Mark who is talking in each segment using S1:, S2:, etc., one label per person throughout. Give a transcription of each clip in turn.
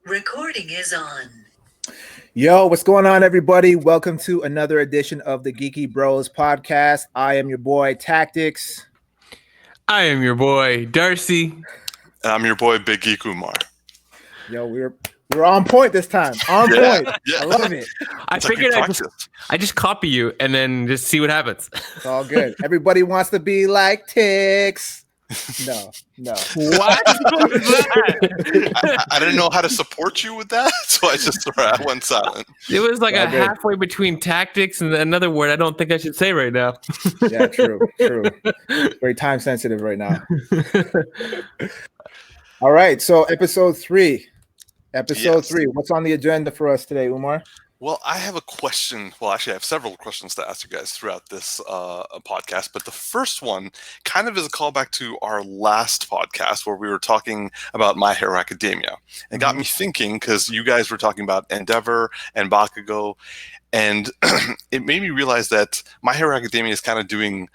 S1: Recording is on.
S2: Yo, what's going on, everybody? Welcome to another edition of the Geeky Bros podcast. I am your boy, Tactix.
S3: I am your boy, Darcy.
S4: And I'm your boy, Big Geek Umar.
S2: Yo, we're on point this time. On point. Yeah. I love it.
S3: I figured I just copy you and then just see what happens.
S2: It's all good. Everybody wants to be like Tix. No.
S3: What?
S4: I didn't know how to support you with that, so I went silent.
S3: It was like halfway between tactics and another word I don't think I should say right now.
S2: Yeah, true. Very time sensitive right now. All right, so episode 3. What's on the agenda for us today, Umar?
S4: Well, I have a question. Well, actually, I have several questions to ask you guys throughout this podcast. But the first one kind of is a callback to our last podcast where we were talking about My Hero Academia. It got me thinking because you guys were talking about Endeavor and Bakugo. And it made me realize that My Hero Academia is kind of doing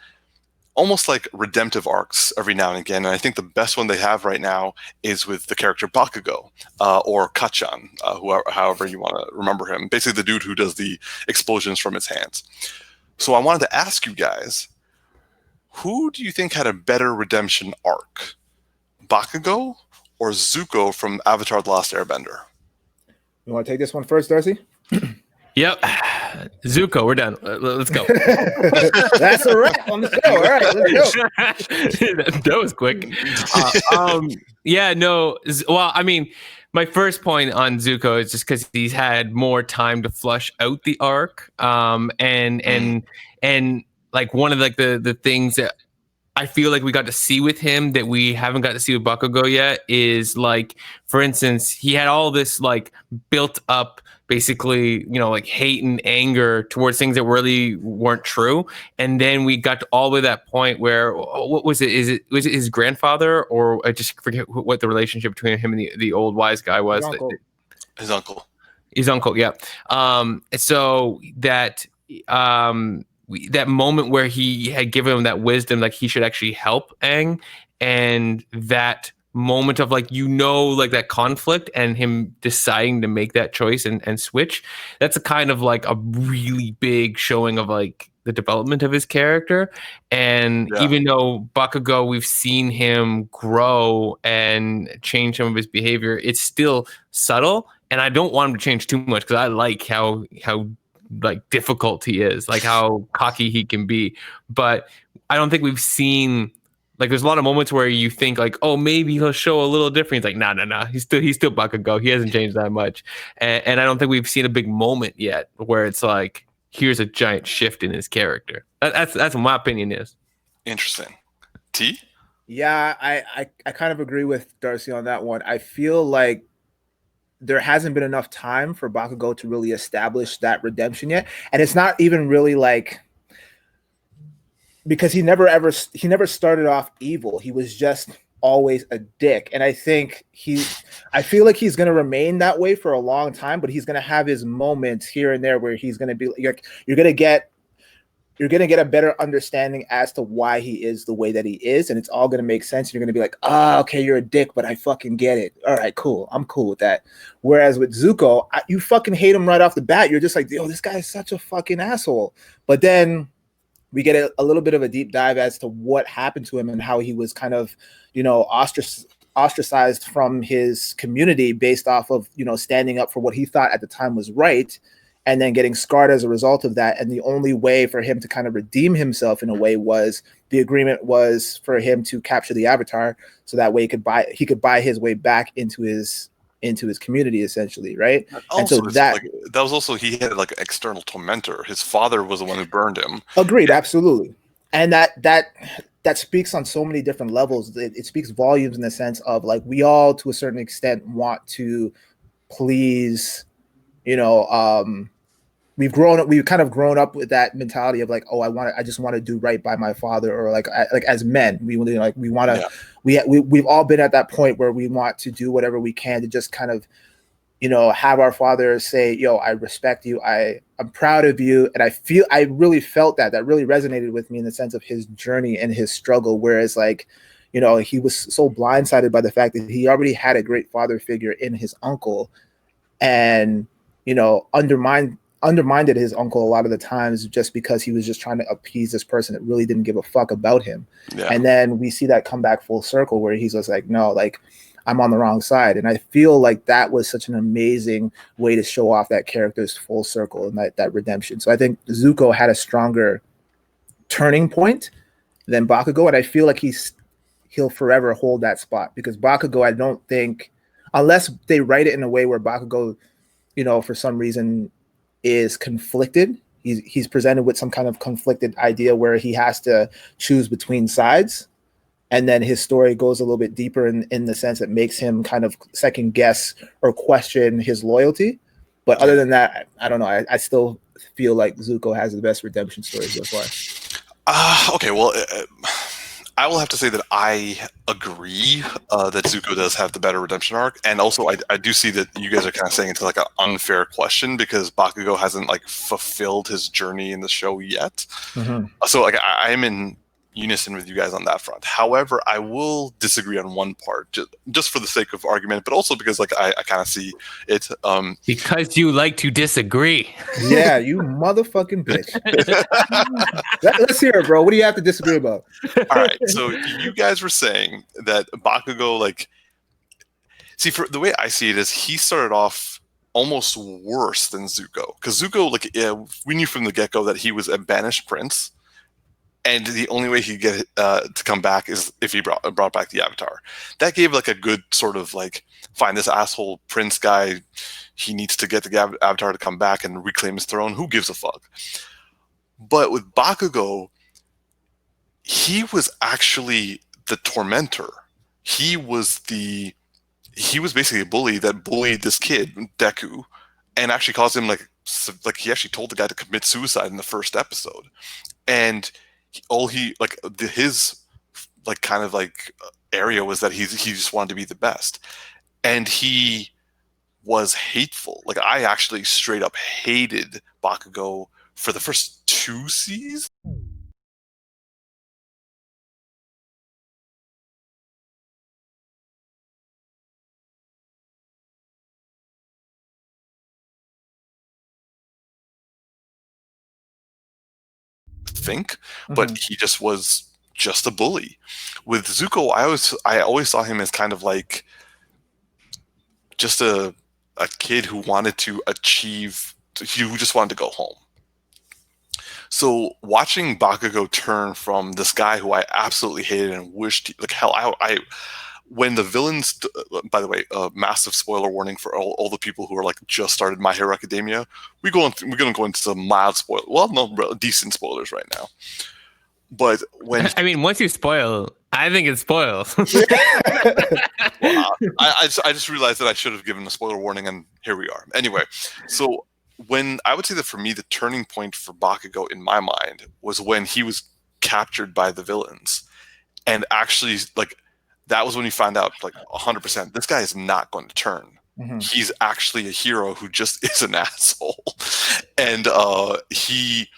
S4: almost like redemptive arcs every now and again. And I think the best one they have right now is with the character Bakugo, or Kachan, however you want to remember him. Basically the dude who does the explosions from his hands. So I wanted to ask you guys, who do you think had a better redemption arc? Bakugo or Zuko from Avatar: The Last Airbender?
S2: You want to take this one first, Darcy?
S3: Yep. Zuko, we're done. Let's go.
S2: That's a wrap on the show. All right, let's go.
S3: That was quick. Well, I mean, my first point on Zuko is just because he's had more time to flush out the arc. And like one of like the things that I feel like we got to see with him that we haven't got to see with Bakugo yet is like, for instance, he had all this like built up basically, like hate and anger towards things that really weren't true. And then we got to all the way to that point where, what was it? Was it his grandfather, or I just forget what the relationship between him and the old wise guy was?
S4: His uncle.
S3: His uncle, yeah. So that that moment where he had given him that wisdom, like he should actually help Aang, and that moment of like that conflict and him deciding to make that choice and switch, that's a kind of like a really big showing of like the development of his character. And even though Bakugo, we've seen him grow and change some of his behavior, it's still subtle, and I don't want him to change too much because I like how like difficult he is, like how cocky he can be. But I don't think we've seen, like, there's a lot of moments where you think like, oh, maybe he'll show a little different. He's like, nah. He's still Bakugo. He hasn't changed that much. And I don't think we've seen a big moment yet where it's like, here's a giant shift in his character. That's what my opinion is.
S4: Interesting. T?
S2: Yeah, I kind of agree with Darcy on that one. I feel like there hasn't been enough time for Bakugo to really establish that redemption yet. And it's not even really like, because he never started off evil. He was just always a dick. And I think I feel like he's going to remain that way for a long time, but he's going to have his moments here and there where he's going to be like, you're going to get a better understanding as to why he is the way that he is. And it's all going to make sense. You're going to be like, okay, you're a dick, but I fucking get it. All right, cool. I'm cool with that. Whereas with Zuko, you fucking hate him right off the bat. You're just like, yo, this guy is such a fucking asshole. But then we get a little bit of a deep dive as to what happened to him and how he was kind of, ostracized from his community based off of, standing up for what he thought at the time was right, and then getting scarred as a result of that. And the only way for him to kind of redeem himself in a way was the agreement was for him to capture the Avatar, so that way he could buy his way back into his community, essentially, right?
S4: Also, and so that was also, he had like an external tormentor. His father was the one who burned him.
S2: Agreed, absolutely. And that speaks on so many different levels. It speaks volumes in the sense of like, we all to a certain extent want to please, we've kind of grown up with that mentality of like, oh, I just want to do right by my father, or like as men, we've all been at that point where we want to do whatever we can to just kind of, have our father say, yo, I respect you, I'm proud of you. And I really felt that really resonated with me in the sense of his journey and his struggle. Whereas like, you know, he was so blindsided by the fact that he already had a great father figure in his uncle, and you know, undermined his uncle a lot of the times just because he was just trying to appease this person that really didn't give a fuck about him.
S4: Yeah.
S2: And then we see that come back full circle where he's just like, no, like I'm on the wrong side. And I feel like that was such an amazing way to show off that character's full circle and that redemption. So I think Zuko had a stronger turning point than Bakugo, and I feel like he'll forever hold that spot, because Bakugo, I don't think, unless they write it in a way where Bakugo, you know, for some reason is conflicted. He's presented with some kind of conflicted idea where he has to choose between sides. And then his story goes a little bit deeper in the sense that makes him kind of second guess or question his loyalty. But other than that, I don't know. I still feel like Zuko has the best redemption story so far.
S4: Okay, well, I will have to say that I agree that Zuko does have the better redemption arc, and also I do see that you guys are kind of saying it's like an unfair question because Bakugo hasn't like fulfilled his journey in the show yet.
S2: Mm-hmm.
S4: So like I'm in unison with you guys on that front. However, I will disagree on one part, just for the sake of argument, but also because like I kind of see it.
S3: Because you like to disagree.
S2: Yeah, you motherfucking bitch. Let's hear it, bro. What do you have to disagree about?
S4: All right, so you guys were saying that Bakugo, like, see, for the way I see it is he started off almost worse than Zuko, because Zuko, like, we knew from the get-go that he was a banished prince. And the only way he could get to come back is if he brought back the Avatar. That gave like a good sort of like, fine, this asshole prince guy, he needs to get the Avatar to come back and reclaim his throne. Who gives a fuck? But with Bakugo, he was actually the tormentor. He was basically a bully that bullied this kid, Deku, and actually caused him like he actually told the guy to commit suicide in the first episode. And his like kind of like area was that he just wanted to be the best, and he was hateful. Like I actually straight up hated Bakugo for the first 2 seasons. But he just was just a bully. With Zuko, I always saw him as kind of like just a kid who wanted to achieve, who just wanted to go home. So watching Bakugo turn from this guy who I absolutely hated and wished like hell, when the villains, by the way, massive spoiler warning for all the people who are like just started My Hero Academia. We're going to go into some mild spoil, well, no, decent spoilers right now. But when
S3: I mean, once you spoil, I think it spoils.
S4: Well, I just realized that I should have given a spoiler warning, and here we are. Anyway, so when I would say that for me, the turning point for Bakugo in my mind was when he was captured by the villains, and actually like. That was when you find out, like 100%, this guy is not going to turn. Mm-hmm. He's actually a hero who just is an asshole, and he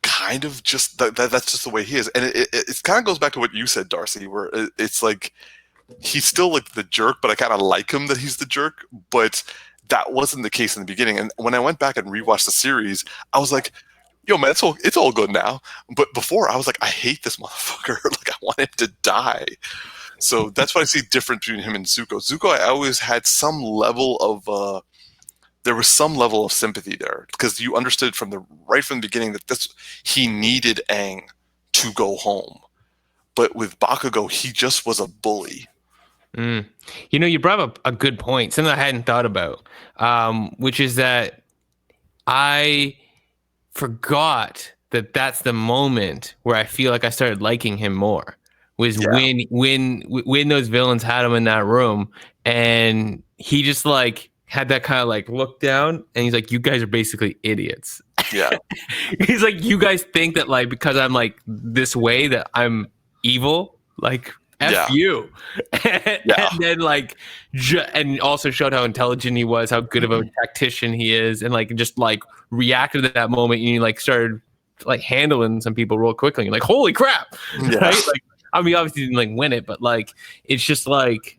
S4: kind of just that's just the way he is. And it kind of goes back to what you said, Darcy, where it's like he's still like the jerk, but I kind of like him that he's the jerk. But that wasn't the case in the beginning. And when I went back and rewatched the series, I was like, yo, man, it's all good now. But before, I was like, I hate this motherfucker. Like, I want him to die. So that's what I see different between him and Zuko. Zuko, I always had some level of there was some level of sympathy there, because you understood right from the beginning that he needed Aang to go home. But with Bakugo, he just was a bully.
S3: You know, you brought up a good point, something I hadn't thought about, which is that I forgot that that's the moment where I feel like I started liking him more. Was when those villains had him in that room, and he just like had that kind of like look down, and he's like, "You guys are basically idiots."
S4: Yeah,
S3: he's like, "You guys think that like because I'm like this way that I'm evil, like F you." And then like, and also showed how intelligent he was, how good of a tactician he is, and like just like reacted to that moment, and you like started like handling some people real quickly. You're like, "Holy crap!"
S4: Yeah.
S3: Right? Like. I mean, obviously he didn't like win it, but like it's just like,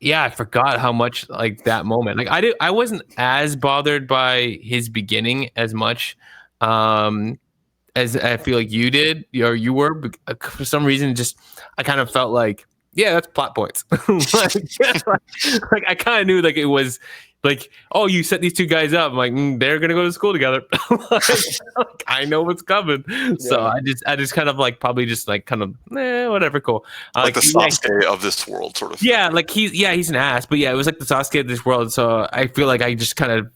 S3: yeah, I forgot how much like that moment. Like I wasn't as bothered by his beginning as much as I feel like you did, or you were. For some reason, just I kind of felt like, yeah, that's plot points. like I kind of knew like it was like, oh, you set these two guys up. I'm like, they're gonna go to school together. like, I know what's coming. So I just kind of like probably just like kind of whatever, cool.
S4: Like the Sasuke of this world, sort of.
S3: Yeah, like he's an ass, but yeah, it was like the Sasuke of this world. So I feel like I just kind of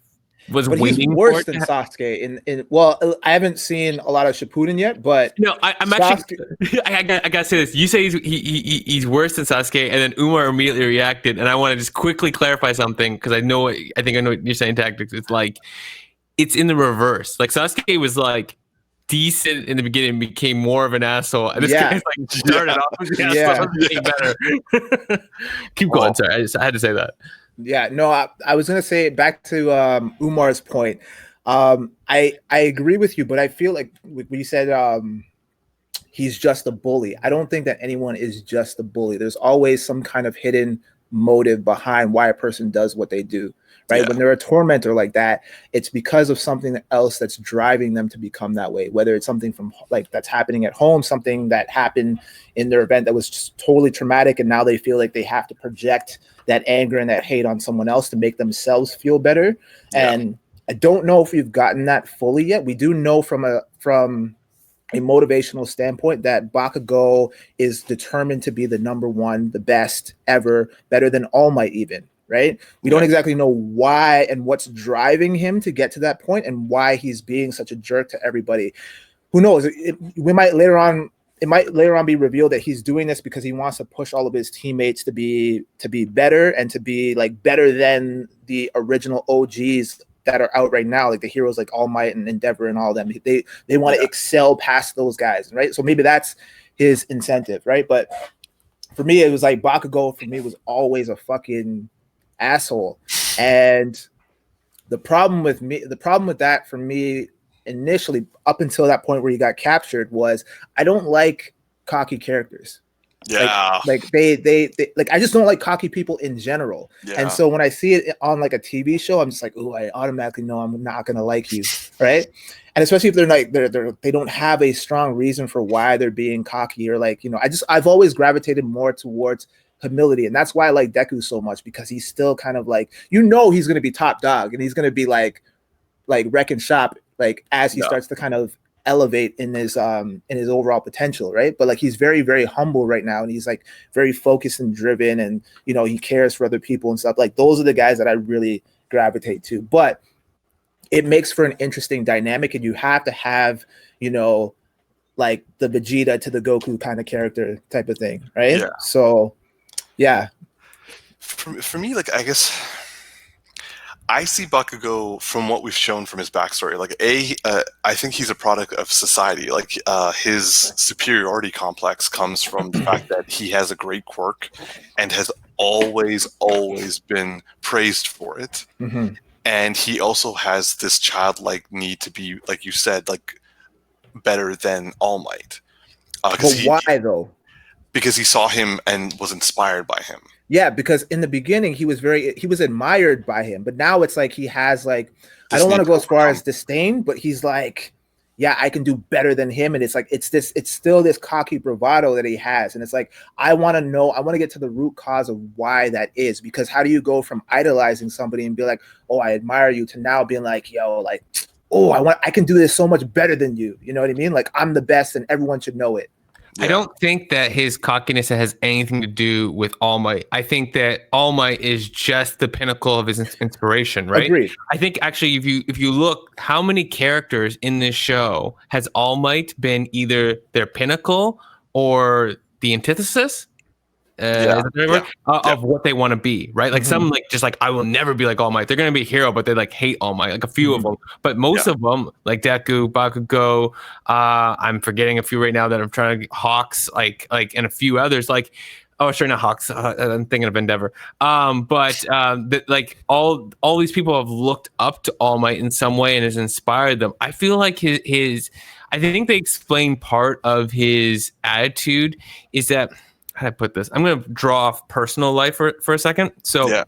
S3: was
S2: but
S3: waiting.
S2: He's worse than Sasuke. In well, I haven't seen a lot of Shippuden yet, but
S3: no, I'm actually. I gotta say this. You say he's worse than Sasuke, and then Umar immediately reacted, and I want to just quickly clarify something because I think I know what you're saying. Tactics. It's like it's in the reverse. Like Sasuke was like decent in the beginning, became more of an asshole, and this guy's like started off as the asshole, getting better. Keep going. Sorry, I had to say that.
S2: Yeah, no, I was gonna say back to Umar's point. I agree with you, but I feel like when you said he's just a bully, I don't think that anyone is just a bully. There's always some kind of hidden motive behind why a person does what they do, right? Yeah. When they're a tormentor like that, it's because of something else that's driving them to become that way, whether it's something from like that's happening at home, something that happened in their event that was just totally traumatic, and now they feel like they have to project that anger and that hate on someone else to make themselves feel better. Yeah. And I don't know if we've gotten that fully yet. We do know from a motivational standpoint that Bakugo is determined to be the number one, the best ever, better than All Might even, right? We don't exactly know why and what's driving him to get to that point and why he's being such a jerk to everybody. Who knows? It might later on be revealed that he's doing this because he wants to push all of his teammates to be better and to be like better than the original OGs that are out right now, like the heroes like All Might and Endeavor and all of them. They want to excel past those guys, right? So maybe that's his incentive, right? But for me, it was like Bakugo for me was always a fucking asshole. And the problem with that for me initially up until that point where he got captured was I don't like cocky characters.
S4: Yeah.
S2: Like they like I just don't like cocky people in general. Yeah. And so when I see it on like a TV show, I'm just like, oh, I automatically know I'm not gonna like you, right? And especially if they're like they don't have a strong reason for why they're being cocky or like, you know, I've always gravitated more towards humility, and that's why I like Deku so much because he's still kind of like, you know, he's gonna be top dog and he's gonna be like wrecking shop like as he starts to kind of elevate in his overall potential, right? But like he's very, very humble right now, and he's like very focused and driven, and you know he cares for other people and stuff. Like those are the guys that I really gravitate to. But it makes for an interesting dynamic, and you have to have, you know, like the Vegeta to the Goku kind of character type of thing, right? Yeah. So yeah,
S4: for me, like I guess I see Bakugo from what we've shown from his backstory. Like, I think he's a product of society. Like, his superiority complex comes from the fact that he has a great quirk and has always been praised for it. Mm-hmm. And he also has this childlike need to be, like you said, like better than All Might.
S2: But why though?
S4: Because he saw him and was inspired by him.
S2: Yeah, because in the beginning he was admired by him, but now it's like he has like I don't want to go as far as disdain, but he's like, yeah, I can do better than him, and it's like it's still this cocky bravado that he has, and it's like I want to get to the root cause of why that is, because how do you go from idolizing somebody and be like, oh, I admire you, to now being like, yo, like, oh, I can do this so much better than you, you know what I mean? Like I'm the best and everyone should know it.
S3: Yeah. I don't think that his cockiness has anything to do with All Might. I think that All Might is just the pinnacle of his inspiration, right?
S2: Agreed.
S3: I think actually if you look, how many characters in this show has All Might been either their pinnacle or the antithesis? Of what they want to be, right? Like some like just like I will never be like All Might. They're gonna be a hero, but they like hate All Might. Like a few of them, but most of them, like Deku, Bakugo, I'm forgetting a few right now that I'm trying to Hawks, like and a few others. Like sorry, not Hawks. I'm thinking of Endeavor. Like all these people have looked up to All Might in some way and has inspired them. I feel like his I think they explain part of his attitude is that, how do I put this? I'm going to draw off personal life for a second. So,
S4: Yeah.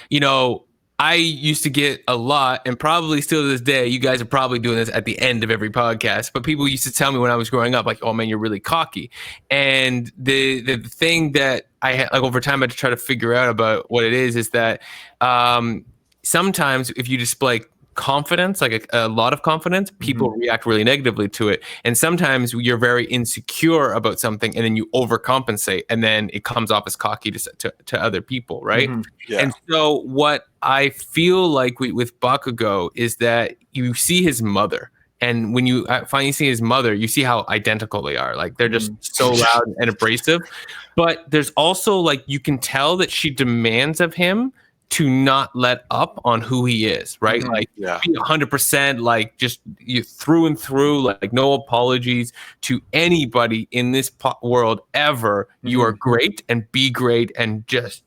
S3: you know, I used to get a lot, and probably still to this day, you guys are probably doing this at the end of every podcast, but people used to tell me when I was growing up, like, oh man, you're really cocky. And the thing that I had, like, over time, I had to try to figure out about what it is that sometimes if you display confidence, like a lot of confidence, people react really negatively to it. And sometimes you're very insecure about something and then you overcompensate and then it comes off as cocky to other people, right?
S4: Yeah.
S3: And so what I feel like with Bakugo is that you see his mother. And when you finally see his mother, you see how identical they are. Like, they're just so loud and abrasive. But there's also, like, you can tell that she demands of him to not let up on who he is, right? Like, be 100%, like, just you through and through, like no apologies to anybody in this world ever. You are great, and be great, and just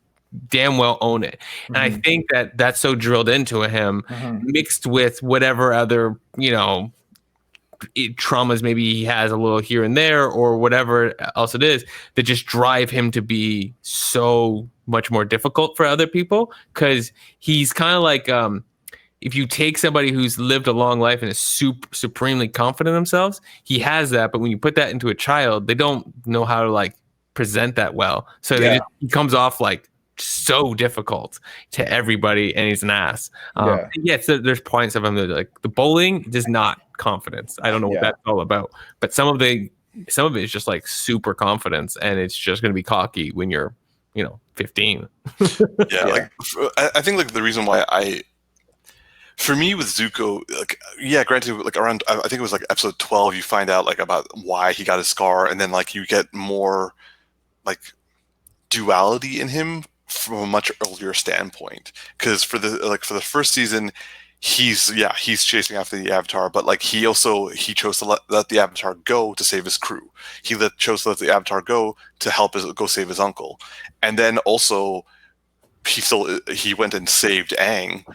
S3: damn well own it. And I think that that's so drilled into him, mixed with whatever other, you know, traumas maybe he has a little here and there, or whatever else it is, that just drive him to be so much more difficult for other people. Because he's kind of like, if you take somebody who's lived a long life and is supremely confident in themselves, he has that. But when you put that into a child, they don't know how to, like, present that well. So he comes off like so difficult to everybody, and he's an ass. So there's points of him that, like, the bullying is not confidence. I don't know what that's all about, but some of it is just like super confidence, and it's just going to be cocky when you're, you know, 15.
S4: Like, I think, like, the reason why for me with Zuko, like, granted, like, around, I think it was like episode 12, you find out, like, about why he got his scar, and then, like, you get more, like, duality in him from a much earlier standpoint. Because for the first season, he's chasing after the Avatar, but, like, he chose to let the Avatar go to save his crew. He chose to let the Avatar go to go save his uncle, and then also he went and saved Aang,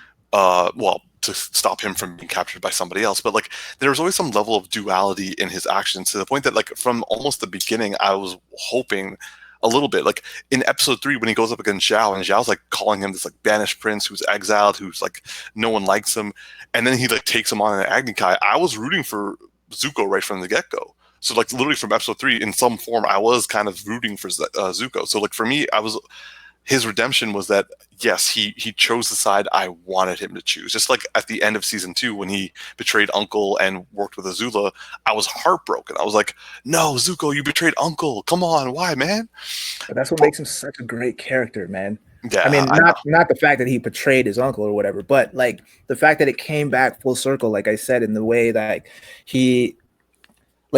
S4: to stop him from being captured by somebody else. But, like, there was always some level of duality in his actions, to the point that, like, from almost the beginning, I was hoping a little bit, like, in episode 3, when he goes up against Zhao, and Zhao's, like, calling him this, like, banished prince who's exiled, who's, like, no one likes him, and then he, like, takes him on an Agni Kai. I was rooting for Zuko right from the get-go. So, like, literally from episode 3, in some form, I was kind of rooting for Zuko. So, like, for me, his redemption was that, yes, he chose the side I wanted him to choose. Just like at the end of season 2, when he betrayed Uncle and worked with Azula, I was heartbroken. I was like, no, Zuko, you betrayed Uncle. Come on, why, man?
S2: But that's what makes him such a great character, man.
S4: Yeah,
S2: I mean, not the fact that he betrayed his uncle or whatever, but, like, the fact that it came back full circle, like I said, in the way that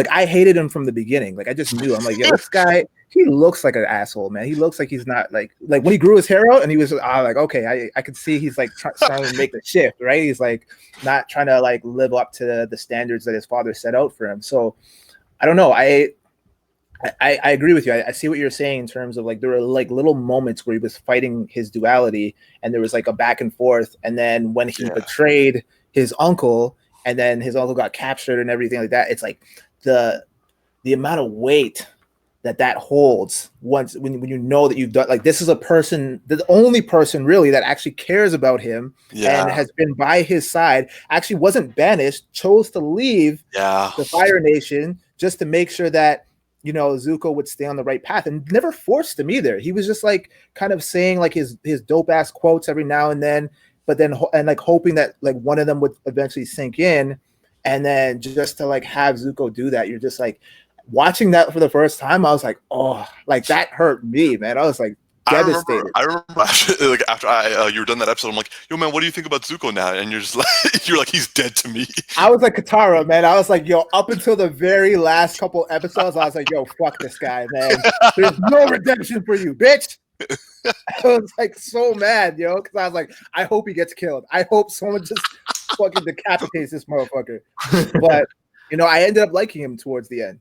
S2: I hated him from the beginning. Like, I just knew. I'm like, yeah, this guy, he looks like an asshole, man. He looks like he's not, like when he grew his hair out and he was like, okay, I could see he's, like, trying to make the shift, right? He's, like, not trying to, like, live up to the standards that his father set out for him. So I don't know. I agree with you. I see what you're saying in terms of, like, there were, like, little moments where he was fighting his duality, and there was, like, a back and forth. And then when he betrayed his uncle, and then his uncle got captured and everything like that, it's like the amount of weight that holds when you know that you've done, like, this is a person, the only person really that actually cares about him and has been by his side, actually wasn't banished, chose to leave the Fire Nation just to make sure that, you know, Zuko would stay on the right path, and never forced him either. He was just, like, kind of saying, like, his dope ass quotes every now and then, but then like hoping that, like, one of them would eventually sink in. And then just to, like, have Zuko do that, you're just, like, watching that for the first time, I was like, oh, like, that hurt me, man. I was, like, devastated.
S4: I remember after you were done that episode, I'm like, yo, man, what do you think about Zuko now? And you're just like, you're like, he's dead to me.
S2: I was like Katara, man. I was like, yo, up until the very last couple episodes, I was like, yo, fuck this guy, man. There's no redemption for you, bitch. I was, like, so mad, yo, because I was like, I hope he gets killed. I hope someone just fucking decapitates this motherfucker. But, you know, I ended up liking him towards the end.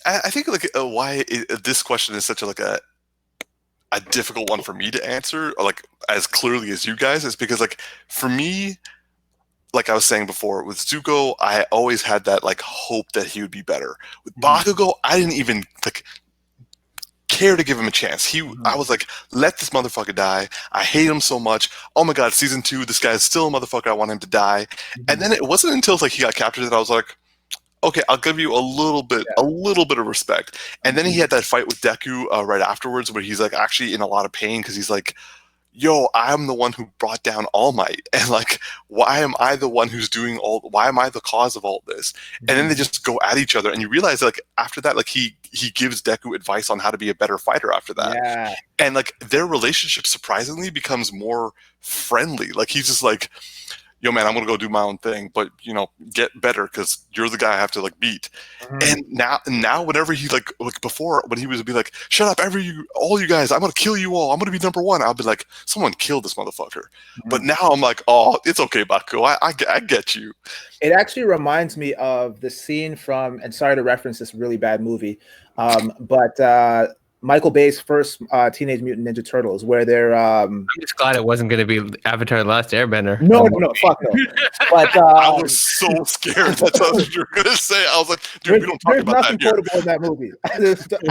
S4: I think, like, why this question is such a difficult one for me to answer, like, as clearly as you guys, is because, like, for me, like I was saying before, with Zuko, I always had that like hope that he would be better. With
S2: Mhm.
S4: Bakugo, I didn't even like care to give him a chance. I was like, let this motherfucker die. I hate him so much. Oh my god, season 2, this guy is still a motherfucker. I want him to die. And then it wasn't until like he got captured that I was like, okay, I'll give you a little bit of respect. And then he had that fight with Deku right afterwards, where he's like actually in a lot of pain because he's like, yo, I'm the one who brought down All Might, and like, why am I the one who's doing all? Why am I the cause of all this? And then they just go at each other, and you realize like after that, like he gives Deku advice on how to be a better fighter after that,
S2: Yeah.
S4: and like their relationship surprisingly becomes more friendly. Like he's just like, yo man, I'm gonna go do my own thing, but you know, get better because you're the guy I have to like beat. And now whenever he like before when he was be like, shut up, all you guys, I'm gonna kill you all, I'm gonna be number one. I'll be like, someone killed this motherfucker. But now I'm like, oh, it's okay, Bakugo, I get you.
S2: It actually reminds me of the scene from, and sorry to reference this really bad movie, but Michael Bay's first Teenage Mutant Ninja Turtles, where they're
S3: I'm just glad it wasn't going to be Avatar: The Last Airbender.
S2: no, fuck no. But
S4: I was so scared that's what you were gonna say. I was like, dude, we don't talk
S2: there's
S4: about
S2: nothing
S4: that here.
S2: quotable in that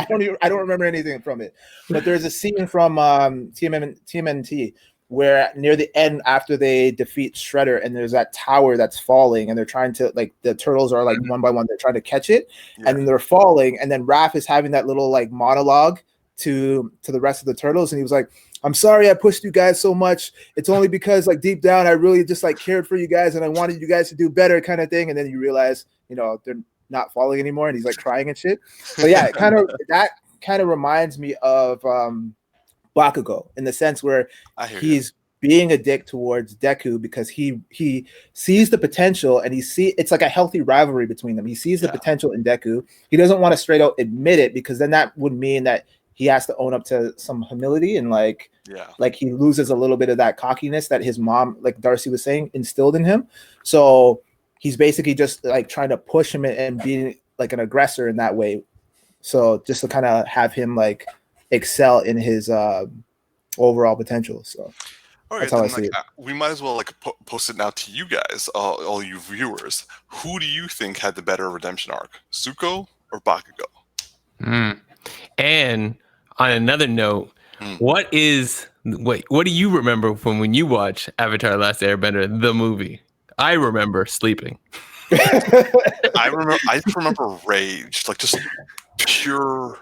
S2: movie. I don't remember anything from it. But there's a scene from TMNT where near the end, after they defeat Shredder, and there's that tower that's falling, and they're trying to, like, the turtles are like one by one, they're trying to catch it, and then they're falling, and then Raph is having that little like monologue to the rest of the turtles, and he was like, I'm sorry I pushed you guys so much. It's only because like deep down I really just like cared for you guys and I wanted you guys to do better, kind of thing. And then you realize, you know, they're not falling anymore, and he's like crying and shit. But yeah, that kind of reminds me of Bakugo, in the sense where he's being a dick towards Deku because he sees the potential, and it's like a healthy rivalry between them. He sees the potential in Deku. He doesn't want to straight out admit it, because then that would mean that he has to own up to some humility, and like he loses a little bit of that cockiness that his mom, like Darcy was saying, instilled in him. So he's basically just like trying to push him and being like an aggressor in that way. So just to kind of have him like excel in his overall potential. So that's how I see it.
S4: We might as well like post it now to you guys, all you viewers. Who do you think had the better redemption arc, Zuko or Bakugo?
S3: And on another note, what do you remember from when you watch Avatar: The Last Airbender, the movie? I remember sleeping.
S4: I remember rage, like just pure,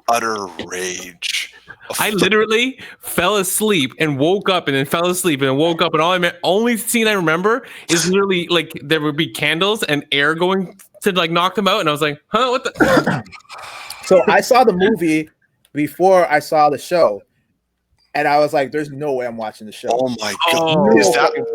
S4: utter rage.
S3: I literally fell asleep and woke up, and then fell asleep and woke up, and only scene I remember is literally like there would be candles and air going to like knock them out, and I was like, huh, what the?
S2: So I saw the movie before I saw the show, and I was like, there's no way I'm watching the show.
S4: Oh my god.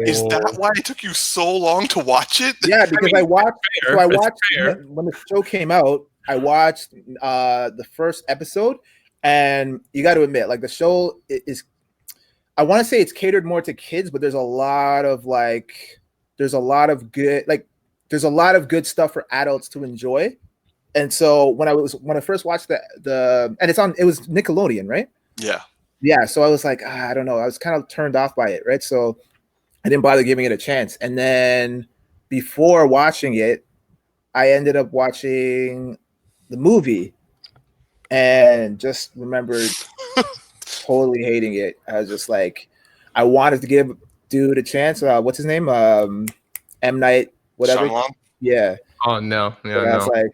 S4: Is that why it took you so long to watch it?
S2: Yeah, because I watched when the show came out, I watched the first episode, and you got to admit, like, the show is, I want to say it's catered more to kids, but there's a lot of good stuff for adults to enjoy. And so when I first watched and it was Nickelodeon, right? Yeah. So I was like, I don't know. I was kind of turned off by it, right? So I didn't bother giving it a chance. And then before watching it, I ended up watching the movie and just remembered totally hating it. I was just like, I wanted to give dude a chance. What's his name? M. Night, whatever.
S4: Shyamalan?
S2: Yeah.
S3: Oh no.
S2: I was like,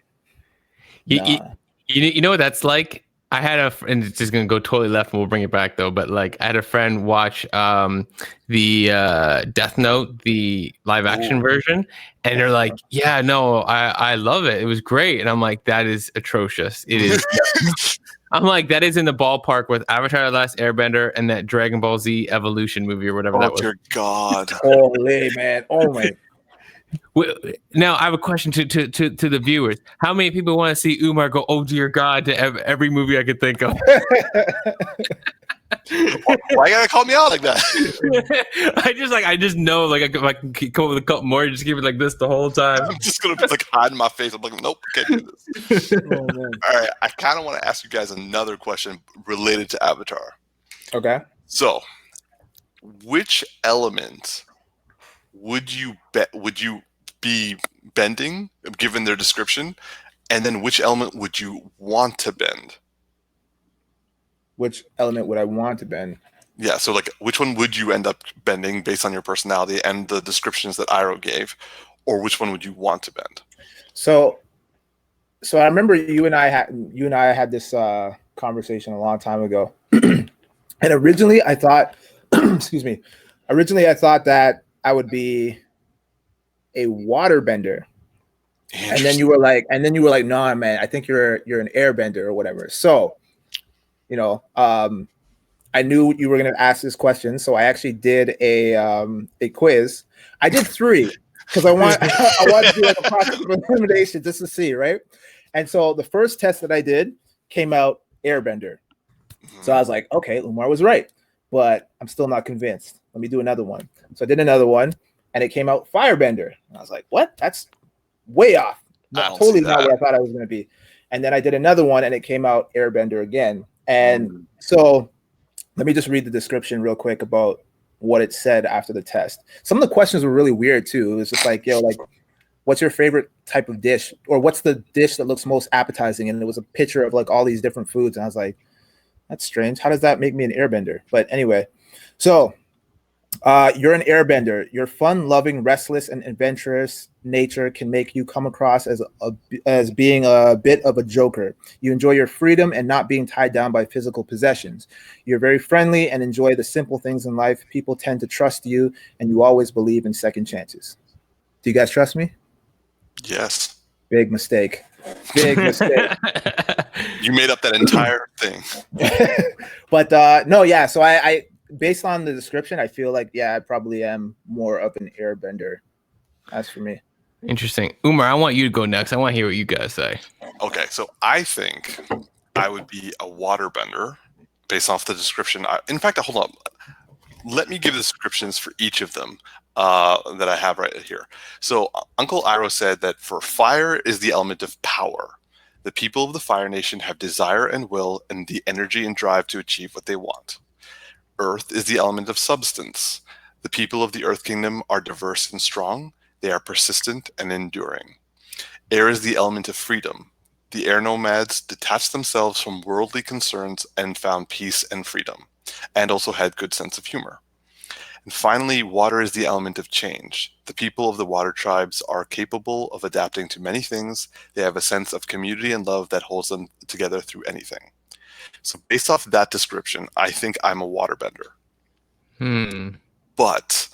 S3: you know what that's like? I had and it's just gonna go totally left, and we'll bring it back though. But like, I had a friend watch the Death Note, the live action version, and they're like, "Yeah, no, I love it. It was great." And I'm like, "That is atrocious. It is." I'm like, that is in the ballpark with Avatar: The Last Airbender and that Dragon Ball Z Evolution movie or whatever that was.
S4: Oh dear God!
S2: Holy man! Oh my.
S3: Now I have a question to the viewers. How many people want to see Umar go, "Oh dear God," to every movie I could think of?
S4: Why you gotta call me out like that?
S3: I just know, like, if I can come up with a couple more, just give it like this the whole time.
S4: I'm just gonna like hide in my face. I'm like, nope, can't do this. All right, I kind of want to ask you guys another question related to Avatar.
S2: Okay.
S4: So, which element would you be bending given their description, and then which element would you want to bend?
S2: Which element would I want to bend?
S4: Yeah, so like which one would you end up bending based on your personality and the descriptions that Iroh gave, or which one would you want to bend?
S2: So I remember you and I had this conversation a long time ago. And originally I thought excuse me. Originally I thought that I would be a water bender. And then you were like, "No, man, I think you're an airbender or whatever." So, you know, I knew you were going to ask this question, so I actually did a quiz. I did 3 because I wanted to do like a process of elimination just to see, right? And so the first test that I did came out airbender. So I was like, okay, Umar was right, but I'm still not convinced. Let me do another one. So I did another one, and it came out firebender. And I was like, what? That's way off. Totally not what I thought I was going to be. And then I did another one, and it came out airbender again. And so let me just read the description real quick about what it said after the test. Some of the questions were really weird too. It was just like, like, what's your favorite type of dish? Or what's the dish that looks most appetizing? And it was a picture of like all these different foods. And I was like, that's strange. How does that make me an airbender? But anyway, so you're an airbender. Your fun-loving, restless, and adventurous nature can make you come across as being a bit of a joker. You enjoy your freedom and not being tied down by physical possessions. You're very friendly and enjoy the simple things in life. People tend to trust you, and you always believe in second chances. Do you guys trust me?
S4: Yes.
S2: Big mistake. Big mistake.
S4: You made up that entire thing.
S2: But no, yeah. So I based on the description, I feel like, I probably am more of an airbender. As for me.
S3: Interesting. Umar, I want you to go next. I want to hear what you guys say.
S4: Okay, so I think I would be a waterbender based off the description. In fact, hold on. Let me give the descriptions for each of them that I have right here. So Uncle Iroh said that for fire is the element of power. The people of the Fire Nation have desire and will and the energy and drive to achieve what they want. Earth is the element of substance. The people of the Earth Kingdom are diverse and strong. They are persistent and enduring. Air is the element of freedom. The air nomads detached themselves from worldly concerns and found peace and freedom, and also had good sense of humor. And finally, water is the element of change. The people of the water tribes are capable of adapting to many things. They have a sense of community and love that holds them together through anything. So based off that description, I think I'm a waterbender. But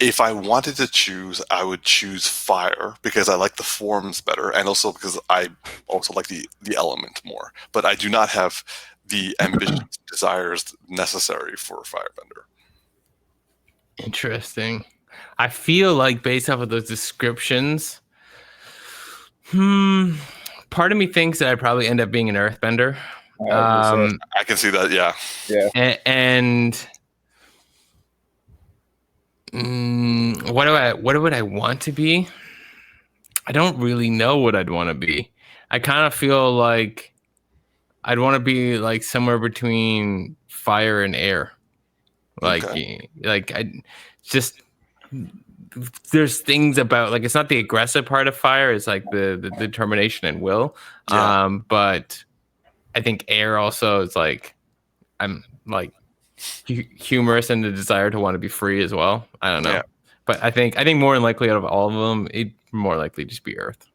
S4: if I wanted to choose, I would choose fire because I like the forms better, and also because I also like the element more. But I do not have the ambitions, desires necessary for a firebender.
S3: Interesting. I feel like based off of those descriptions, part of me thinks that I'd probably end up being an earthbender.
S4: I can see that, yeah.
S3: And what would I want to be? I don't really know what I'd want to be. I kind of feel like I'd want to be like somewhere between fire and air. Like I just, there's things about, like, it's not the aggressive part of fire, it's like the determination and will. But I think air also is like, I'm like humorous and the desire to want to be free as well. I don't know. Yeah. But I think more than likely out of all of them, it'd more likely just be earth.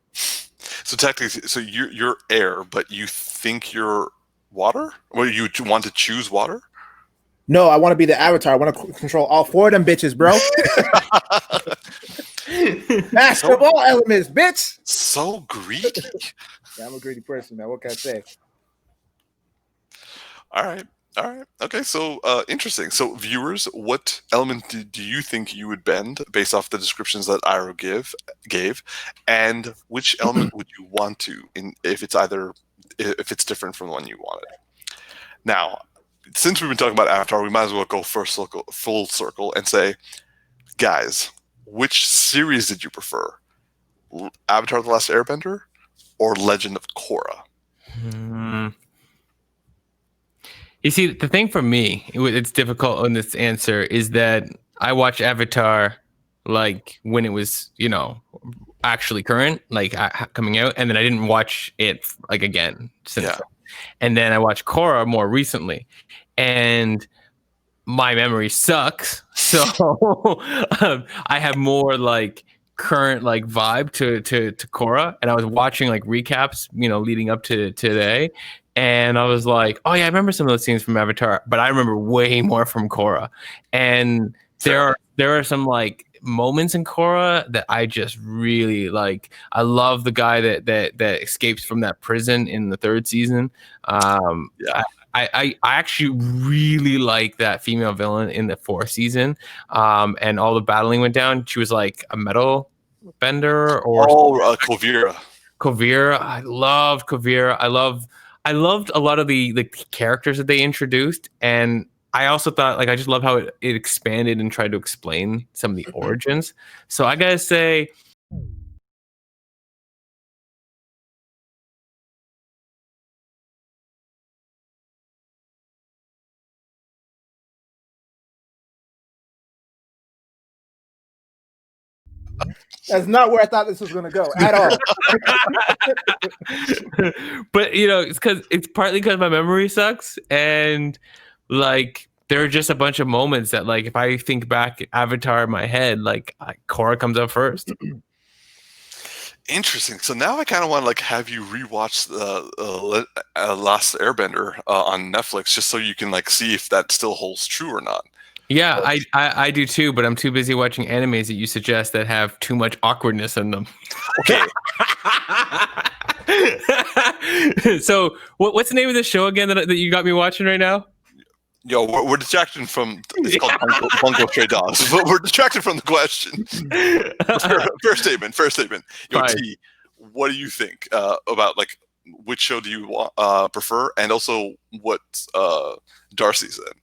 S4: So technically, so you're air, but you think you're water? Or you want to choose water?
S2: No, I want to be the avatar. I want to control all 4 of them bitches, bro. Master of all elements, bitch.
S4: So greedy.
S2: Yeah, I'm a greedy person, man. What can I say?
S4: All right. Okay, so interesting. So viewers, what element do you think you would bend based off the descriptions that Iroh gave, and which element would you want to, if it's different from the one you wanted? Now, since we've been talking about Avatar, we might as well go full circle and say, guys, which series did you prefer? Avatar: The Last Airbender or Legend of Korra?
S3: You see, the thing for me, it's difficult on this answer, is that I watch Avatar like when it was, actually current, like coming out, and then I didn't watch it like again since then. And then I watched Korra more recently, and my memory sucks. So I have more like current like vibe to Korra, and I was watching like recaps, leading up to today, and I was like, oh yeah, I remember some of those scenes from Avatar, but I remember way more from Korra. And there are some like moments in Korra that I just really like. I love the guy that escapes from that prison in the third season. I actually really like that female villain in the fourth season, and all the battling went down. She was like a metal bender or
S4: Kovira.
S3: Kovira. I loved Kovira. I loved a lot of the characters that they introduced, and I also thought like I just love how it expanded and tried to explain some of the origins. So I gotta say,
S2: That's not where I thought this was going to go at all.
S3: But it's partly because my memory sucks, and like there are just a bunch of moments that like if I think back Avatar in my head, like Korra comes up first.
S4: Interesting. So now I kind of want to like have you rewatch the Last Airbender on Netflix just so you can like see if that still holds true or not.
S3: Yeah, I do too, but I'm too busy watching animes that you suggest that have too much awkwardness in them.
S4: Okay.
S3: So what's the name of the show again that you got me watching right now?
S4: Yo, we're distracted from it's called Bungo Stray Dogs, but we're distracted from the question. First statement. Yo, T, what do you think about like which show do you prefer, and also what Darcy said?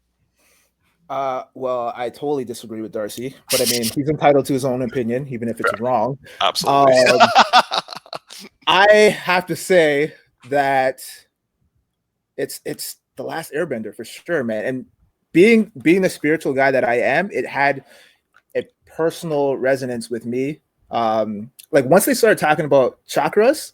S2: Well, I totally disagree with Darcy, but I mean, he's entitled to his own opinion, even if it's wrong.
S4: Absolutely.
S2: I have to say that it's The Last Airbender for sure, man. And being the spiritual guy that I am, it had a personal resonance with me. Like once they started talking about chakras,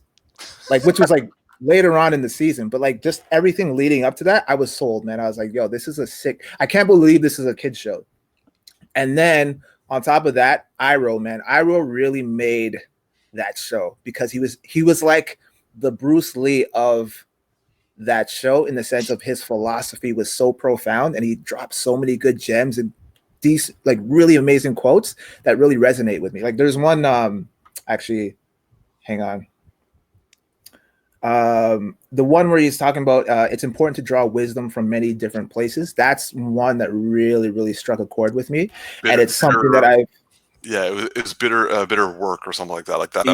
S2: like which was like later on in the season, but like just everything leading up to that, I was sold, man. I was like, yo, this is I can't believe this is a kid's show. And then on top of that, Iroh really made that show because he was like the Bruce Lee of that show in the sense of his philosophy was so profound and he dropped so many good gems and these like really amazing quotes that really resonate with me. Like there's one actually, hang on. The one where he's talking about it's important to draw wisdom from many different places. That's one that really, really struck a chord with me. And it's something that I've
S4: it was bitter work or something like that. Like that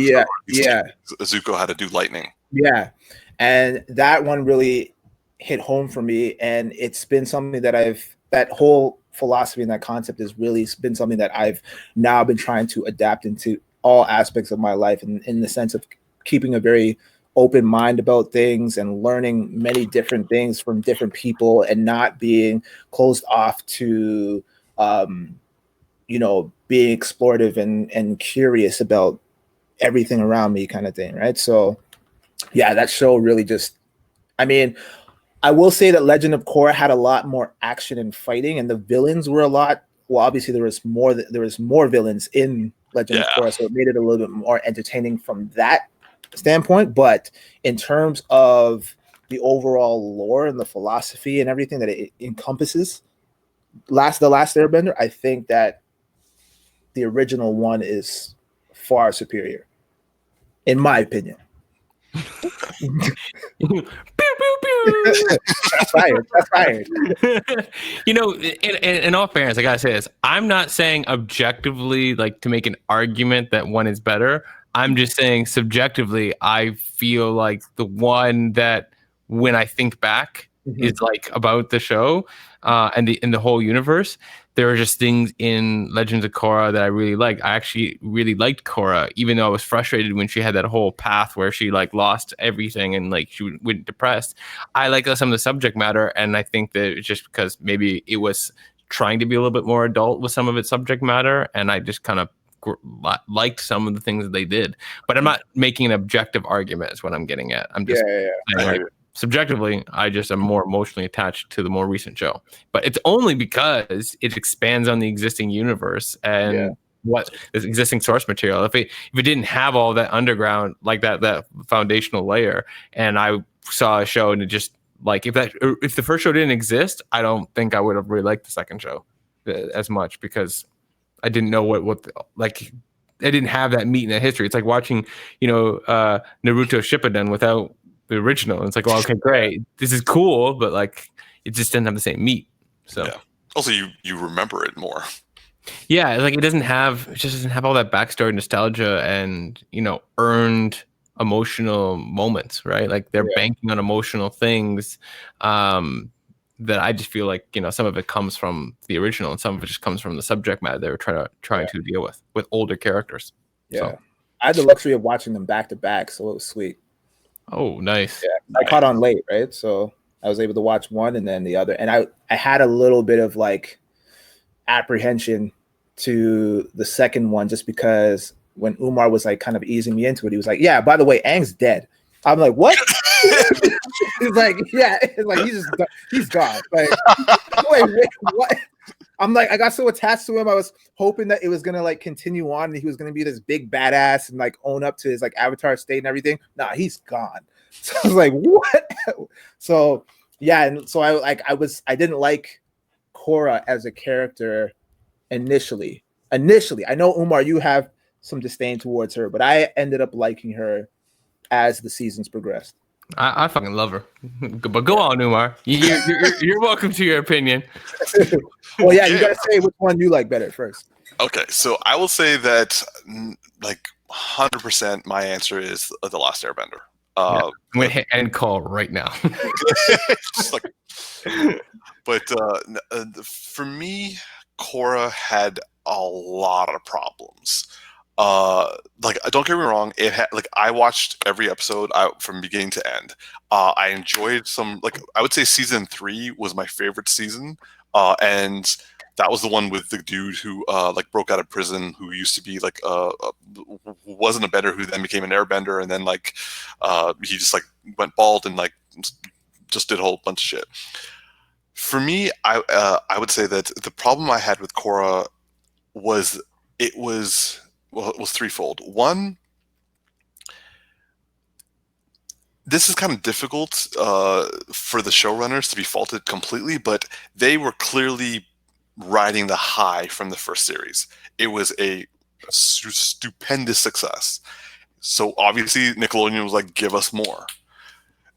S4: Zuko had to do lightning.
S2: Yeah. And that one really hit home for me. And it's been something that that whole philosophy and that concept has really been something that I've now been trying to adapt into all aspects of my life in the sense of keeping a very open mind about things and learning many different things from different people and not being closed off to, being explorative and curious about everything around me kind of thing. Right. So yeah, that show really I will say that Legend of Korra had a lot more action and fighting, and the villains were obviously there was more villains in Legend of Korra, so it made it a little bit more entertaining from that standpoint. But in terms of the overall lore and the philosophy and everything that it encompasses, the Last Airbender, I think that the original one is far superior, in my opinion.
S3: Pew, pew, pew.
S2: That's fired.
S3: In all fairness, I gotta say this. I'm not saying objectively, like to make an argument that one is better. I'm just saying subjectively, I feel like the one that when I think back is like about the show and the whole universe. There are just things in Legends of Korra that I really like. I actually really liked Korra, even though I was frustrated when she had that whole path where she like lost everything and like she went depressed. I like some of the subject matter, and I think that it's just because maybe it was trying to be a little bit more adult with some of its subject matter, and I just kind of liked some of the things that they did, but I'm not making an objective argument. Is what I'm getting at. I'm just saying, like, subjectively, I just am more emotionally attached to the more recent show. But it's only because it expands on the existing universe and what this existing source material. If it didn't have all that underground, like that foundational layer, and I saw a show and it just like if the first show didn't exist, I don't think I would have really liked the second show as much, because I didn't know what like I didn't have that meat in that history. It's like watching, Naruto Shippuden without the original. It's like, well, okay, great, this is cool, but like it just didn't have the same meat. So
S4: also you remember it more.
S3: Yeah, like it just doesn't have all that backstory, nostalgia, and earned emotional moments, right? Like they're banking on emotional things that I just feel like some of it comes from the original, and some of it just comes from the subject matter they were trying to deal with older characters. So.
S2: I had the luxury of watching them back to back, so it was sweet.
S3: Oh, nice.
S2: I caught on late, right? So I was able to watch one and then the other, and I had a little bit of like apprehension to the second one, just because when Umar was like kind of easing me into it, he was like, yeah, by the way, Aang's dead. I'm like, what? He's like, yeah, it's like he's gone. Like, wait, what? I'm like, I got so attached to him. I was hoping that it was gonna like continue on and he was gonna be this big badass and like own up to his like avatar state and everything. Nah, he's gone. So I was like, what? So yeah, and so I didn't like Korra as a character initially. I know, Umar, you have some disdain towards her, but I ended up liking her as the seasons progressed.
S3: I fucking love her. But go on, Umar. You're welcome to your opinion.
S2: Well, yeah, you gotta say which one you like better first.
S4: Okay, so I will say that like 100% my answer is The Last Airbender.
S3: I'm gonna hit end call right now.
S4: Just like, but for me, Korra had a lot of problems. Like, don't get me wrong, it had like I watched every episode from beginning to end. I enjoyed some, like I would say season 3 was my favorite season, and that was the one with the dude who like broke out of prison, who used to be like wasn't a bender, who then became an airbender, and then like he just like went bald and like just did a whole bunch of shit. For me, I would say that the problem I had with Korra was it was threefold. One, this is kind of difficult for the showrunners to be faulted completely, but they were clearly riding the high from the first series. It was a stupendous success. So obviously Nickelodeon was like, give us more.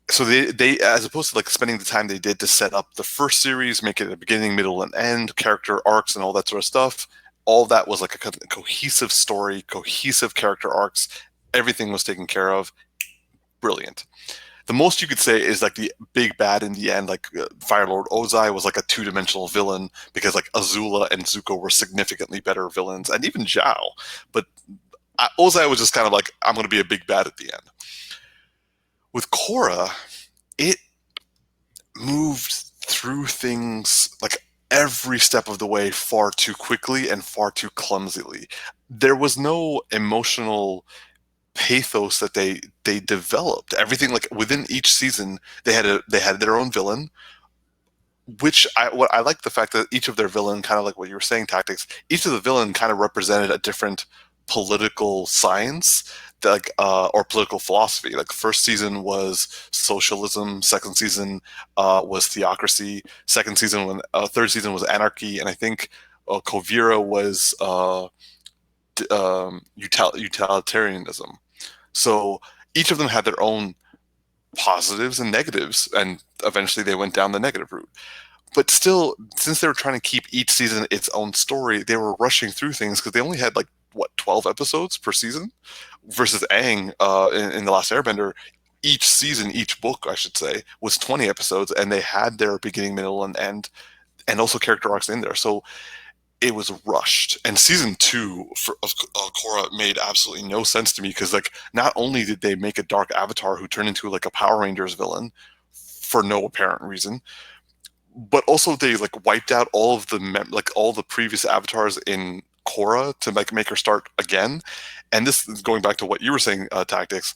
S4: So they as opposed to like spending the time they did to set up the first series, make it a beginning, middle, and end, character arcs and all that sort of stuff, all that was like a cohesive story, cohesive character arcs. Everything was taken care of. Brilliant. The most you could say is like the big bad in the end, like Fire Lord Ozai was like a two-dimensional villain, because like Azula and Zuko were significantly better villains, and even Zhao. But Ozai was just kind of like, I'm going to be a big bad at the end. With Korra, it moved through things like every step of the way far too quickly and far too clumsily. There was no emotional pathos that they developed. Everything, like within each season, they had their own villain, which I like the fact that each of their villain, kind of like what you were saying, Tactix, each of the villain kind of represented a different political science, like or political philosophy. Like first season was socialism, second season was theocracy, third season was anarchy, and I think Kovira was utilitarianism. So each of them had their own positives and negatives, and eventually they went down the negative route. But still, since they were trying to keep each season its own story, they were rushing through things because they only had like 12 episodes per season, versus Aang in The Last Airbender, each season, each book I should say, was 20 episodes, and they had their beginning, middle, and end, and also character arcs in there. So it was rushed. And season 2 of Korra made absolutely no sense to me, because like not only did they make a dark avatar who turned into like a Power Rangers villain for no apparent reason, but also they like wiped out all of the all the previous avatars in Korra to make her start again. And this is going back to what you were saying, Tactix.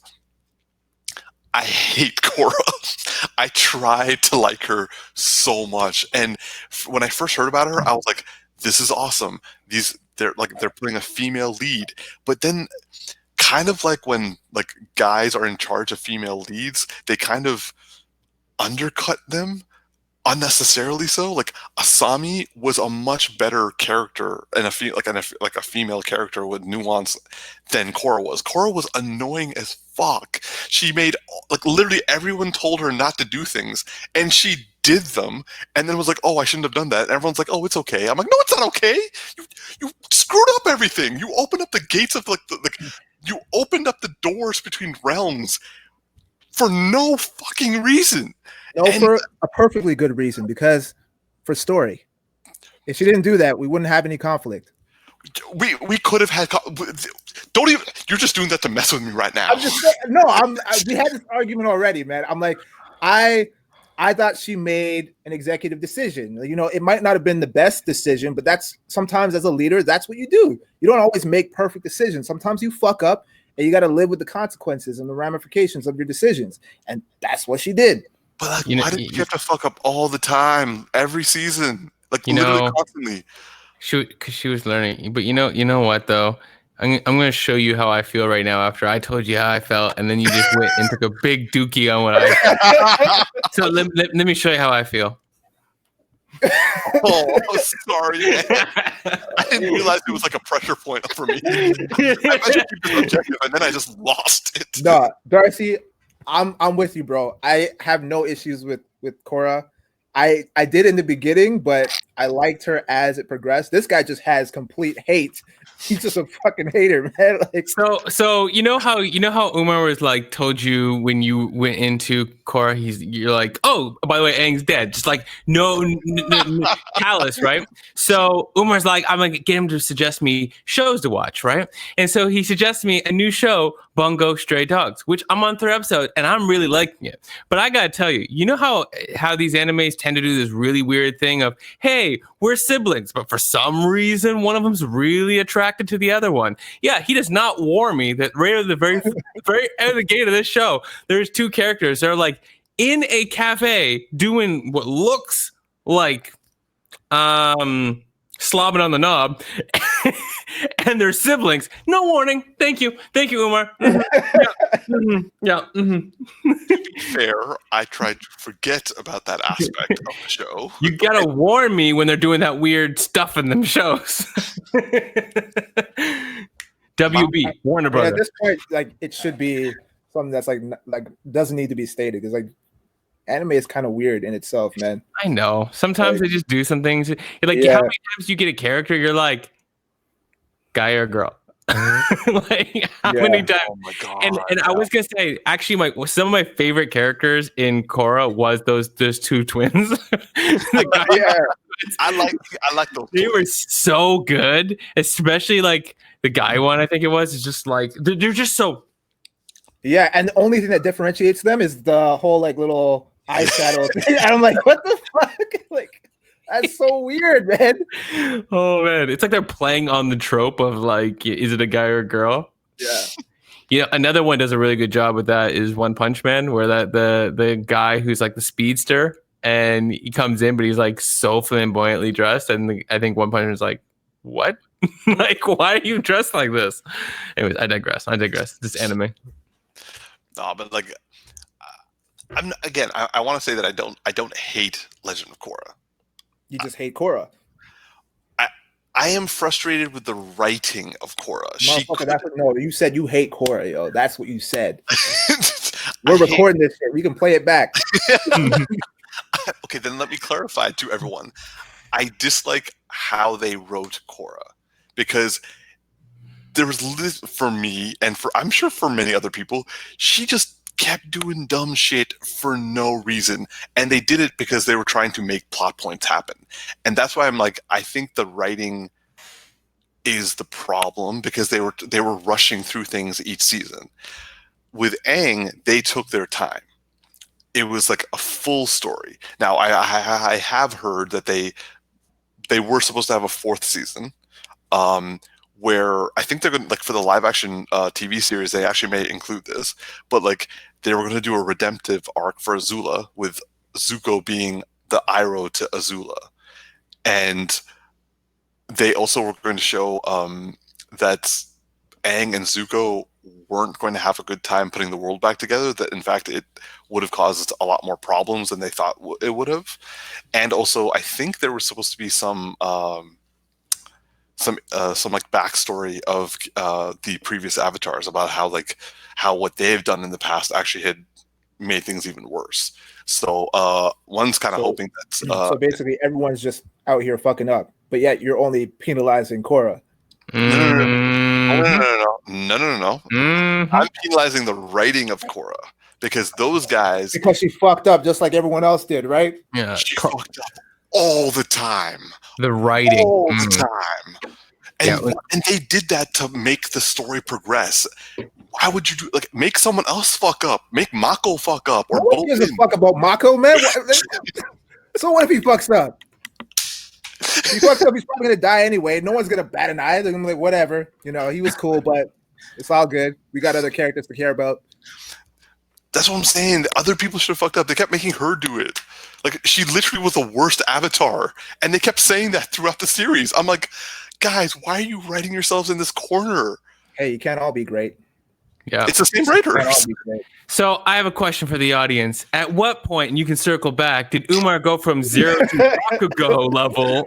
S4: I hate Korra. I tried to like her so much, and when I first heard about her, I was like, "This is awesome." They're putting a female lead, but then kind of like when like guys are in charge of female leads, they kind of undercut them unnecessarily. So like Asami was a much better character and a female character with nuance than Korra was. Korra was annoying as fuck. She made like literally everyone told her not to do things and she did them and then was like, "Oh, I shouldn't have done that." And everyone's like, "Oh, it's okay." I'm like, "No, it's not okay. You screwed up everything. You opened up the gates of you opened up the doors between realms for no fucking reason."
S2: No, for a perfectly good reason, because for story. If she didn't do that, we wouldn't have any conflict.
S4: We could have had. Don't even. You're just doing that to mess with me right now.
S2: We had this argument already, man. I'm like, I thought she made an executive decision. You know, it might not have been the best decision, but that's sometimes as a leader, that's what you do. You don't always make perfect decisions. Sometimes you fuck up, and you got to live with the consequences and the ramifications of your decisions, and that's what she did.
S4: But like, why did you have to fuck up all the time, every season, like literally constantly?
S3: Because she was learning. But you know what though? I'm going to show you how I feel right now after I told you how I felt, and then you just went and took a big dookie on what I felt. So let me show you how I feel.
S4: Oh, sorry. I didn't realize it was like a pressure point for me. I bet you keep this objective, and then I just lost it.
S2: No, Darcy, I'm with you, bro. I have no issues with Korra. I did in the beginning, but I liked her as it progressed. This guy just has complete hate. He's just a fucking hater, man. Like,
S3: so you know how Umar was like told you when you went into Korra, you're like, "Oh, by the way, Aang's dead." Just like no callous, right? So Umar's like, I'm gonna get him to suggest me shows to watch, right? And so he suggests me a new show, Bungo Stray Dogs, which I'm on 3rd episode and I'm really liking it. But I gotta tell you, you know how these animes tend to do this really weird thing of, hey, we're siblings, but for some reason one of them's really attracted to the other one. Yeah, he does not warn me that right at the very end of the gate of this show, there's 2 characters that are like in a cafe doing what looks like slobbing on the knob, and they're siblings. No warning. Thank you, Umar. Yeah.
S4: To be fair, I tried to forget about that aspect of the show.
S3: You gotta warn me when they're doing that weird stuff in them shows. WB, Warner Brothers.
S2: At this point, like, it should be something that's like doesn't need to be stated, because like anime is kind of weird in itself, man.
S3: I know. Sometimes they just do some things. Like, how many times do you get a character, you're like, guy or girl? Like, how many times?
S4: Oh my God,
S3: and I was gonna say, actually, some of my favorite characters in Korra was those 2 twins.
S2: I
S4: like those.
S3: They were so good, especially like the guy one. I think it was. It's just like they're just so.
S2: Yeah, and the only thing that differentiates them is the whole like little eyeshadow thing. And I'm like, what the fuck? Like, that's so weird, man.
S3: Oh man, it's like they're playing on the trope of like, is it a guy or a girl?
S2: Yeah.
S3: You know, another one does a really good job with that is One Punch Man, where the guy who's like the speedster, and he comes in, but he's like so flamboyantly dressed, and I think One Punch Man's like, what? Like, why are you dressed like this? Anyways, I digress. This anime.
S4: No, but like, I want to say that I don't hate Legend of Korra.
S2: You just hate Korra.
S4: I am frustrated with the writing of Korra.
S2: No, you said you hate Korra, yo. That's what you said. We're recording this shit. We can play it back.
S4: Okay, then let me clarify to everyone. I dislike how they wrote Korra, because there was for me, and I'm sure for many other people, she just kept doing dumb shit for no reason, and they did it because they were trying to make plot points happen. And that's why I'm like, I think the writing is the problem, because they were rushing through things each season. With Aang, they took their time. It was like a full story. Now I have heard that they were supposed to have a 4th season. where I think they're going to, like, for the live action TV series, they actually may include this, but like they were going to do a redemptive arc for Azula, with Zuko being the Iroh to Azula. And they also were going to show that Aang and Zuko weren't going to have a good time putting the world back together, that in fact it would have caused a lot more problems than they thought it would have. And also I think there was supposed to be some like backstory of the previous avatars, about how what they've done in the past actually had made things even worse. So one's kind of hoping that
S2: so basically everyone's just out here fucking up, but yet you're only penalizing Korra.
S4: No.
S3: Mhm.
S4: I'm penalizing the writing of Korra, because those guys,
S2: Because she fucked up just like everyone else did, right?
S3: Yeah,
S4: she fucked up all the time.
S3: the writing.
S4: All the time. And,
S3: Yeah.
S4: and they did that to make the story progress. Why would you do, like, make someone else fuck up? Make Mako fuck up, or
S2: No one gives a fuck about Mako, man. So what if he fucks up? He fucks up, he's probably gonna die anyway. No one's gonna bat an eye. They're gonna be like, whatever. You know, he was cool, but it's all good. We got other characters to care about.
S4: That's what I'm saying. The other people should have fucked up. They kept making her do it. Like, she literally was the worst avatar, and they kept saying that throughout the series. I'm like, guys, why are you writing yourselves in this corner?
S2: Hey, you can't all be great.
S3: Yeah.
S4: It's the same
S2: You can't all
S4: writers.
S2: be great.
S3: So I have a question for the audience. At what point, and you can circle back, did Umar go from 0 to Bakugo level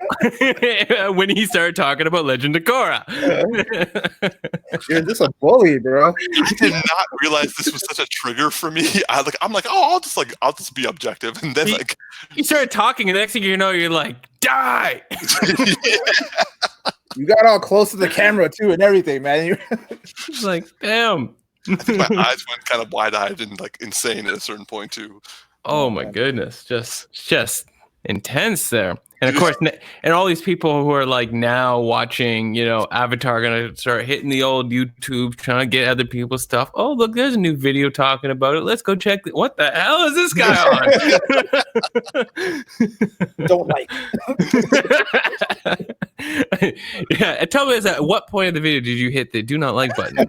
S3: when he started talking about Legend of Korra?
S2: You're just a bully, bro.
S4: I did not realize this was such a trigger for me. I'm like, oh, I'll just be objective, and then like,
S3: You started talking, and the next thing you know, you're like, die.
S2: You got all close to the camera too and everything, man.
S3: It's like, damn.
S4: I think my eyes went kind of wide-eyed and like insane at a certain point too.
S3: Oh my goodness, just intense there. And of course, and all these people who are like now watching, you know, Avatar, gonna start hitting the old YouTube, trying to get other people's stuff. Oh, look, there's a new video talking about it. Let's go check. What the hell is this guy on?
S2: Don't like.
S3: Yeah, and tell me this, at what point of the video did you hit the do not like button?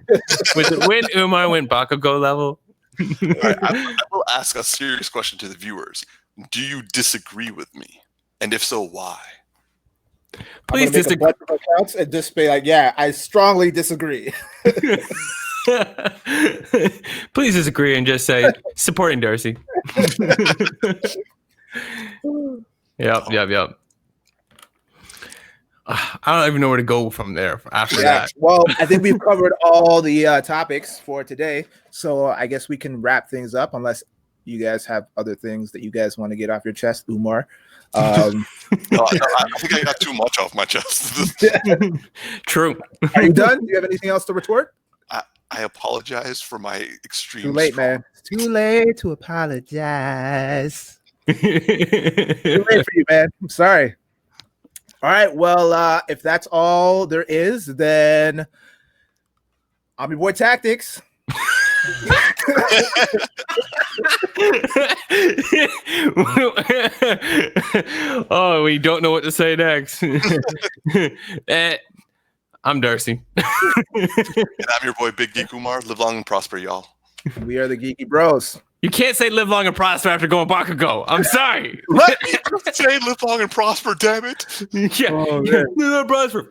S3: Was it when Umar went Bakugo level?
S4: All right, I will ask a serious question to the viewers. Do you disagree with me? And if so, why?
S3: Please
S2: make a
S3: disagree.
S2: bunch of accounts and just be like, yeah, I strongly disagree.
S3: Please disagree and just say supporting Darcy. Yep. I don't even know where to go from there after that.
S2: Well, I think we've covered all the topics for today, so I guess we can wrap things up unless you guys have other things that you guys want to get off your chest, Umar.
S4: I think I got too much off my chest.
S3: True.
S2: Are you done? Do you have anything else to retort?
S4: I apologize for my extreme.
S2: Too late, man. It's too late to apologize. Too late for you, man. I'm sorry. All right. Well, if that's all there is, then I'm your boy Tactix.
S3: Oh, we don't know what to say next. I'm Darcy.
S4: And I'm your boy Big Geek Umar. Live long and prosper, y'all.
S2: We are the Geeky Bros.
S3: You can't say live long and prosper after going Bakugo. I'm sorry.
S4: Let me say live long and prosper, damn it.
S3: Yeah.
S2: Oh,
S3: Live long and prosper.